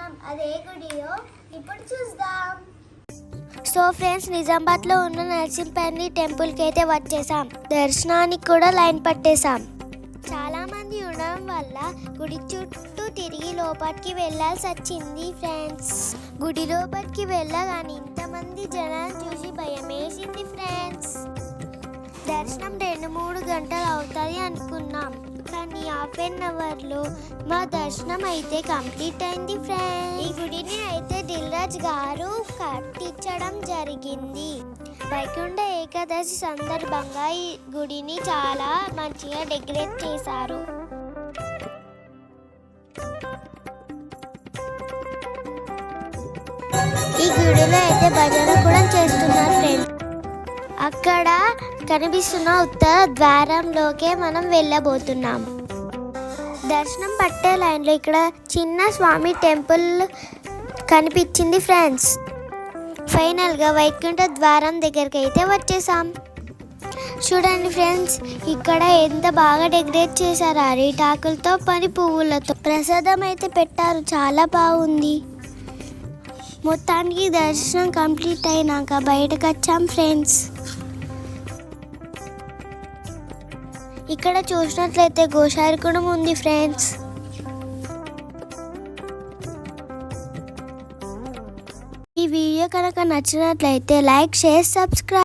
వెళ్తున్నాం. అదే గుడియో ఇప్పుడు చూద్దాం. సో ఫ్రెండ్స్, నిజామాబాద్లో ఉన్న నరసింహపల్లి టెంపుల్కి అయితే వచ్చేసాం. దర్శనానికి కూడా లైన్ పట్టేశాం. చాలా మంది ఉండడం వల్ల గుడి చుట్టూ తిరిగి లోపలికి వెళ్ళాల్సి వచ్చింది ఫ్రెండ్స్. గుడి లోపలికి వెళ్ళగానే ఇంతమంది జనాలు చూసి భయం వేసింది ఫ్రెండ్స్. దర్శనం 2-3 గంటలు అవుతుంది అనుకున్నాం, కానీ హాఫ్ అన్ అవర్లో మా దర్శనం అయితే కంప్లీట్ అయింది ఫ్రెండ్స్. ఈ గుడిని అయితే దిల్ రాజు గారు కట్టించడం జరిగింది. వైకుంఠ ఏకాదశి సందర్భంగా ఈ గుడిని చాలా మంచిగా డెకరేట్ చేశారు. ఈ గుడిలో అయితే భజన కూడా చేస్తున్నారు ఫ్రెండ్స్. అక్కడ కనిపిస్తున్న ఉత్తర ద్వారంలోకే మనం వెళ్ళబోతున్నాం. దర్శనం పట్టే లైన్లో ఇక్కడ చిన్న స్వామి టెంపుల్ కనిపించింది ఫ్రెండ్స్. ఫైనల్గా వైకుంఠ ద్వారం దగ్గరికి అయితే వచ్చేసాం. చూడండి ఫ్రెండ్స్, ఇక్కడ ఎంత బాగా డెకరేట్ చేశారు. అరిటాకులతో పువ్వులతో ప్రసాదం అయితే పెట్టారు, చాలా బాగుంది. మొత్తానికి దర్శనం కంప్లీట్ అయినాక బయటకు వచ్చాం ఫ్రెండ్స్. ఇక్కడ చూసినట్లయితే గోశాల కూడా ఉంది ఫ్రెండ్స్. ఈ వీడియో కనుక నచ్చినట్లయితే లైక్, షేర్, సబ్స్క్రైబ్.